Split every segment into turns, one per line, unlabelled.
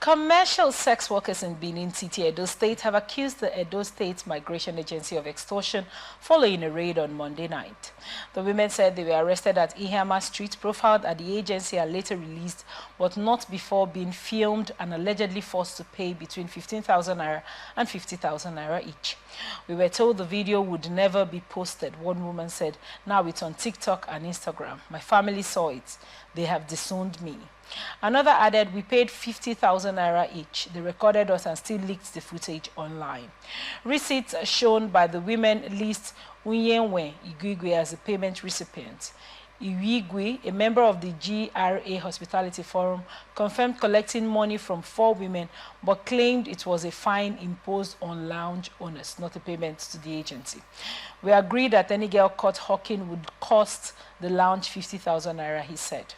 Commercial sex workers in Benin City, Edo State, have accused the Edo State Migration Agency of extortion following a raid on Monday night. The women said they were arrested at Ihama Street, profiled at the agency and later released, but not before being filmed and allegedly forced to pay between 15,000 naira and 50,000 naira each. We were told the video would never be posted, one woman said. Now it's on TikTok and Instagram. My family saw it. They have disowned me. Another added, we paid 50,000 naira each. They recorded us and still leaked the footage online. Receipts shown by the women list Unyenwe Igwe as a payment recipient. Iwigwe, a member of the GRA Hospitality Forum, confirmed collecting money from 4 women, but claimed it was a fine imposed on lounge owners, not a payment to the agency. We agreed that any girl caught hawking would cost the lounge 50,000 naira, he said.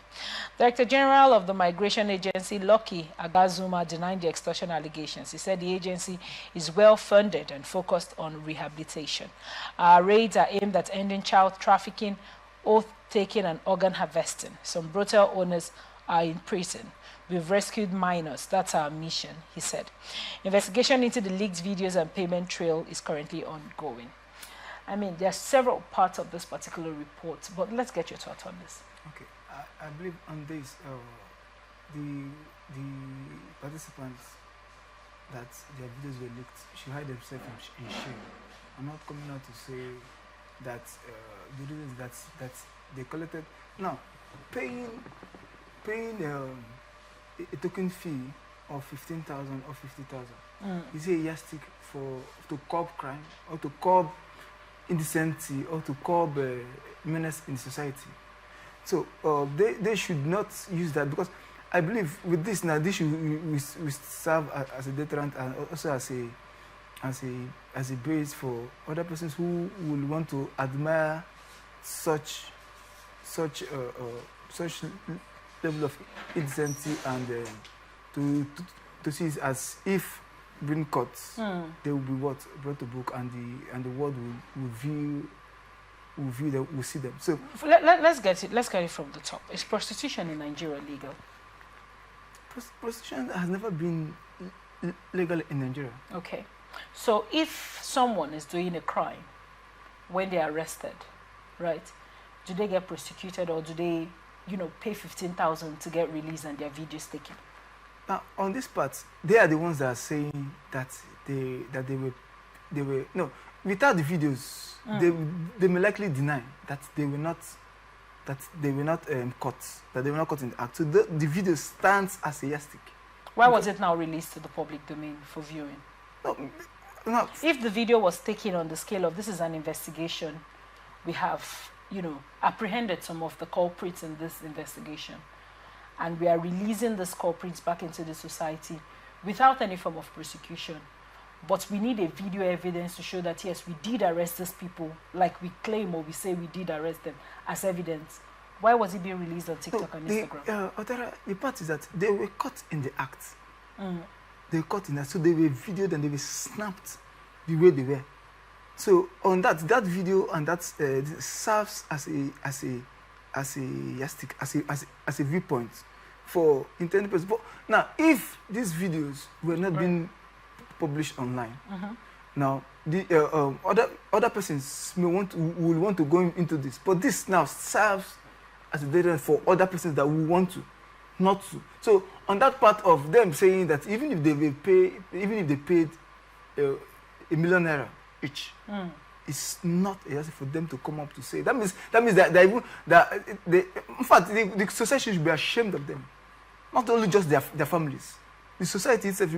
Director General of the Migration Agency, Lucky Agazuma, denied the extortion allegations. He said the agency is well funded and focused on rehabilitation. Our raids are aimed at ending child trafficking, oath-taking and organ harvesting. Some brothel owners are in prison. We've rescued minors. That's our mission, he said. Investigation into the leaked videos and payment trail is currently ongoing. I mean, there are several parts of this particular report, but let's get your thoughts on this.
Okay, I believe on this, the participants that their videos were leaked should hide themselves in shame. I'm not coming out to say that the reasons that they collected. Now, paying a token fee of 15,000 or 50,000 is a yardstick to curb crime or to curb indecency or to curb menace in society. So they should not use that, because I believe with this now this should serve as a deterrent and also as a base for other persons who will want to admire such level of indecency and to see it as if being caught, they will be brought to book, and the world will see them. So
let's get it from the top. Is prostitution in Nigeria legal?
Prostitution has never been legal in Nigeria.
Okay. So if someone is doing a crime, when they are arrested, right, do they get prosecuted, or do they, pay 15,000 to get released and their videos taken?
Now, on this part, they are the ones that are saying that they were no, without the videos, they may likely deny that they were not caught, that they were not caught in the act. So the video stands as a yardstick.
Why was it now released to the public domain for viewing?
No.
If the video was taken on the scale of this is an investigation, we have, apprehended some of the culprits in this investigation, and we are releasing these culprits back into the society without any form of prosecution. But we need a video evidence to show that, yes, we did arrest these people, like we claim or we say we did arrest them, as evidence. Why was it being released on TikTok and Instagram?
The part is that they were caught in the act. They were caught in that, so they were videoed and they were snapped the way they were. So on that video and that serves as a yardstick, as a viewpoint for intended purposes. But now, if these videos were not being published online, now the other persons will want to go into this, but this now serves as a deterrent for other persons that will want to, not to. So on that part of them saying that even if they paid £1 million naira each, it's not a yardstick for them to come up to say. That means that in fact the society should be ashamed of them, not only just their families. The society itself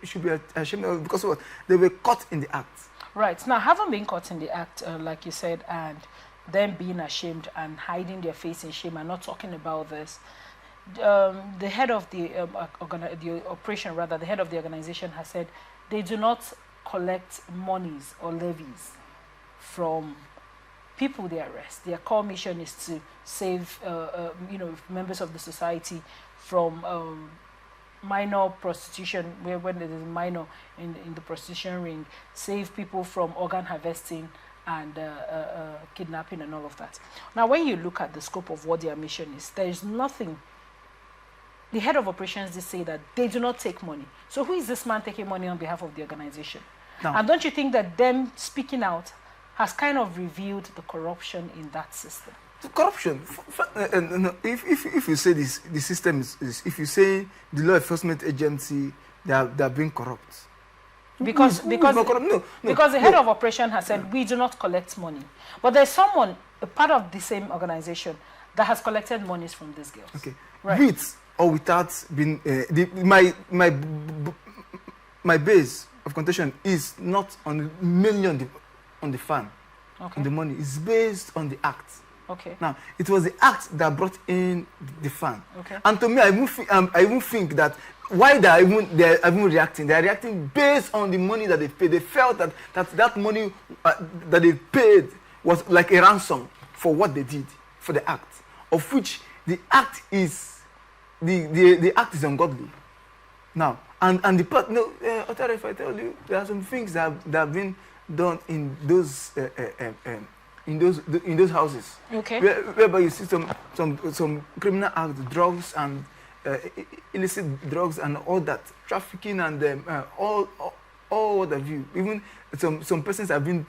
should be ashamed of, because of what? They were caught in the act.
Right. Now, having been caught in the act, like you said, and them being ashamed and hiding their face in shame and not talking about this, the head of the operation, rather, the head of the organization has said they do not collect monies or levies from people they arrest. Their core mission is to save, members of the society from minor prostitution, when there is minor in the prostitution ring, save people from organ harvesting and kidnapping and all of that. Now, when you look at the scope of what their mission is, there is nothing the head of operations did say that they do not take money. So who is this man taking money on behalf of the organization?
No.
And don't you think that them speaking out has kind of revealed the corruption in that system?
The corruption. If you say this, the system is, if you say the law enforcement agency, they are being corrupt.
Because the head of operation has said we do not collect money, but there's someone, a part of the same organization, that has collected monies from these girls.
Okay,
right.
With or without being my base of contention is not mainly on the fan,
okay,
on the money. It's based on the act.
Okay.
Now it was the act that brought in the fan.
Okay.
And to me, I even think that why they're even reacting. They're reacting based on the money that they paid. They felt that money that they paid was like a ransom for what they did, for the act, of which the act is the act is ungodly. Now and the part if I tell you, there are some things that have been done in those houses.
Okay.
Whereby you see some criminal acts, drugs and illicit drugs and all that, trafficking and all what have you. Even some persons have been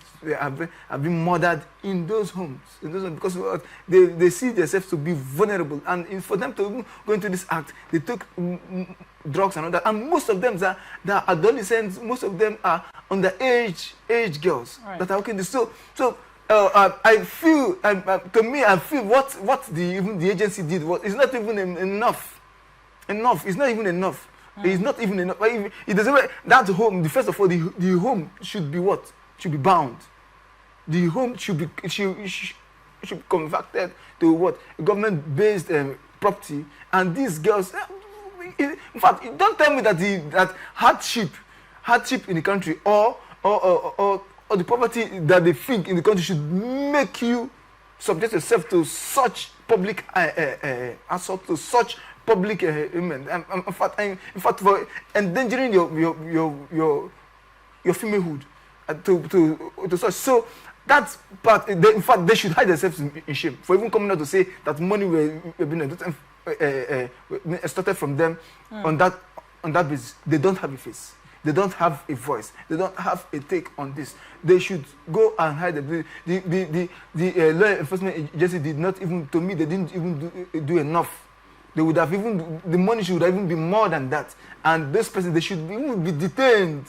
murdered in those homes, because they see themselves to be vulnerable, and for them to even go into this act, they took drugs and all that. And most of them they are adolescents. Most of them are underage girls, right, that are working this. So I feel, to me, I feel what the agency did is not even enough. It's not even enough. It's not even enough. It doesn't. That home. First of all, the home should be what? Should be bound. The home should be converted to what? A government-based property. And these girls, in fact, don't tell me that hardship in the country or the poverty that they think in the country should make you subject yourself to such public assault, to such public in fact, for endangering your femalehood to such. So that part, in fact, they should hide themselves in shame for even coming out to say that money were being extorted from them on that basis. They don't have a face. They don't have a voice. They don't have a take on this. They should go and hide them. The law enforcement agency did not even, to me, they didn't even do enough. They would have the money should even be more than that. And this person, they should even be detained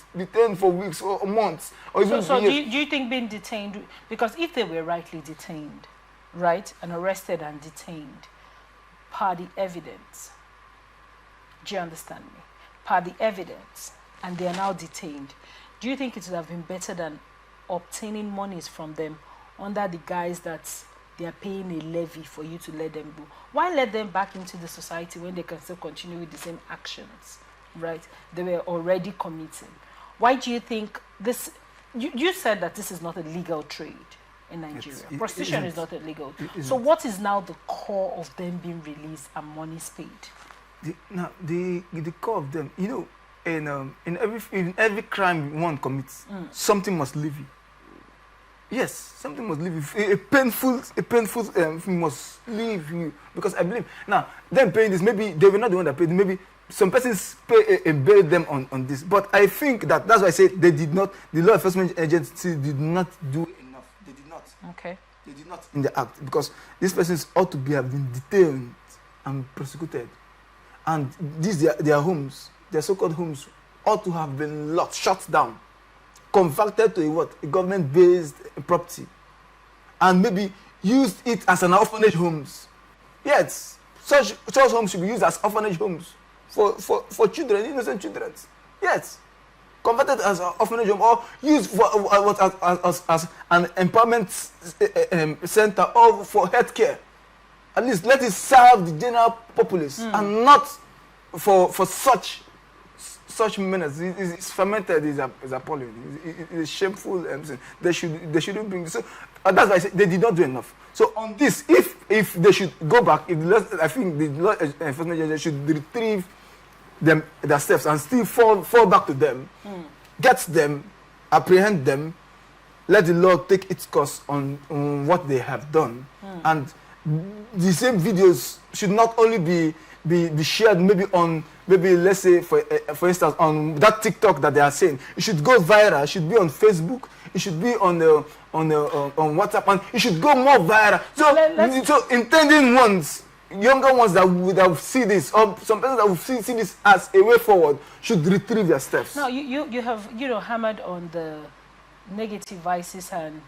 for weeks or months. Or even
so do you think being detained, because if they were rightly detained, right, and arrested and detained, per the evidence, do you understand me? Per the evidence, and they are now detained, do you think it would have been better than obtaining monies from them under the guise that they are paying a levy for you to let them go? Why let them back into the society when they can still continue with the same actions, right, they were already committing? Why do you think this? You said that this is not a legal trade in Nigeria. Prostitution is not illegal. So what is now the core of them being released and monies paid?
The core of them, in every crime one commits, something must leave you. Yes, something must leave you. A painful thing must leave you, because I believe now them paying this, maybe they were not the one that paid. Maybe some persons buried them on this. But I think that's why I say they did not. The law enforcement agency did not do enough. They did not.
Okay. They
did not in the act, because these persons ought to have been detained and prosecuted, and these their homes, their so-called homes, ought to have been locked, shut down, converted to a government-based property, and maybe used it as an orphanage homes. Yes, such homes should be used as orphanage homes for children, innocent children. Yes, converted as an orphanage home, or used as an empowerment center, or for healthcare. At least let it serve the general populace, and not for such menace. It's fermented. It's appalling. It's shameful. They shouldn't bring this. So that's why I say they did not do enough. So on this, if they should go back, I think the law enforcement agency should retrieve their steps and still fall back to them, get them, apprehend them, let the law take its course on what they have done, and the same videos should not only be be shared maybe on, maybe let's say for instance on that TikTok that they are saying. It should go viral. It should be on Facebook. It should be on WhatsApp, and it should go more viral. So intending ones, younger ones that will see this, or some persons that will see this as a way forward, should retrieve their steps.
Now you have hammered on the negative vices and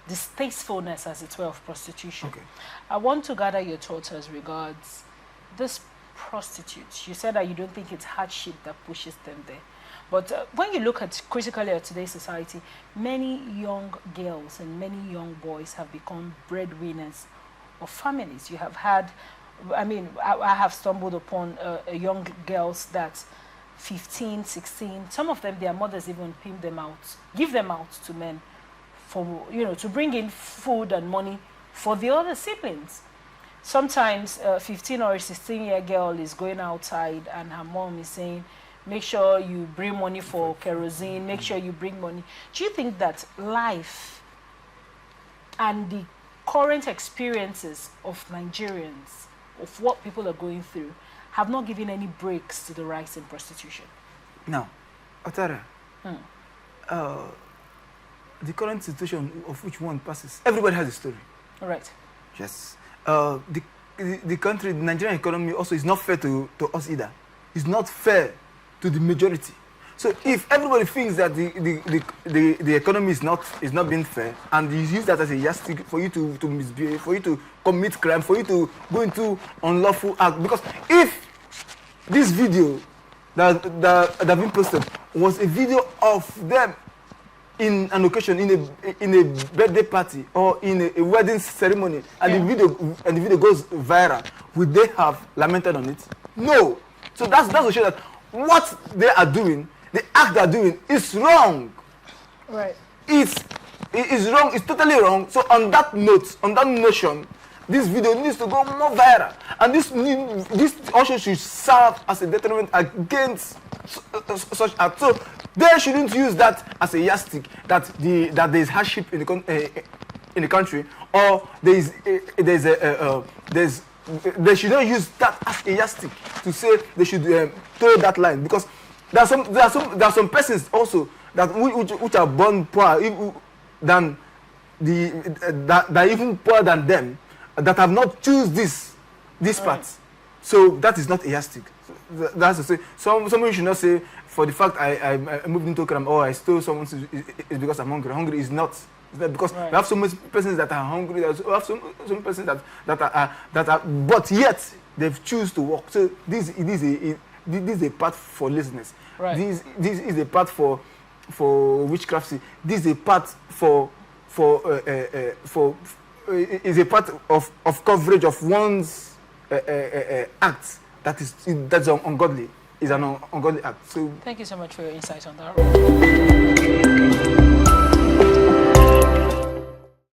distastefulness, as it were, of prostitution. Okay. I want to gather your thoughts as regards this prostitutes. You said that you don't think it's hardship that pushes them there. But when you look at critically at today's society, many young girls and many young boys have become breadwinners of families. You have had, I mean, I have stumbled upon young girls that 15, 16, some of them, their mothers even pimp them out, give them out to men for, to bring in food and money for the other siblings. Sometimes a 15 or a 16-year girl is going outside and her mom is saying, make sure you bring money for kerosene, make sure you bring money. Do you think that life and the current experiences of Nigerians, of what people are going through, have not given any breaks to the rise in prostitution?
No. Otara, the current situation of which one passes, everybody has a story.
All right.
Yes. The country, the Nigerian economy also is not fair to us either. It's not fair to the majority. So if everybody thinks that the economy is not being fair, and you use that as a yardstick for you to misbehave, for you to commit crime, for you to go into unlawful act, because if this video that have been posted was a video of them in an occasion, in a birthday party or in a wedding ceremony, and the video goes viral, would they have lamented on it? No. So that's to show that what they are doing, the act they are doing, is wrong.
Right.
It is wrong. It's totally wrong. So on that note, on that notion, this video needs to go more viral, and this also should serve as a deterrent against such acts. So they shouldn't use that as a yardstick that there is hardship in the country, or they should not use that as a yardstick to say they should toe that line, because there are some persons also that which are born poor that are even poorer than them, that have not choose this path. So that is not a yardstick. So that's to say, somebody should not say, for the fact I moved into crime or I stole someone's, it's because I'm hungry. Hungry is not. It's not because we have so many persons that are hungry. We have some persons that are, but yet they've choose to work. So this is a path for laziness.
Right.
This is a path for witchcraft. This is a path for is a part of coverage of one's acts that's ungodly. Is an ungodly act. So
thank you so much for your insight on that.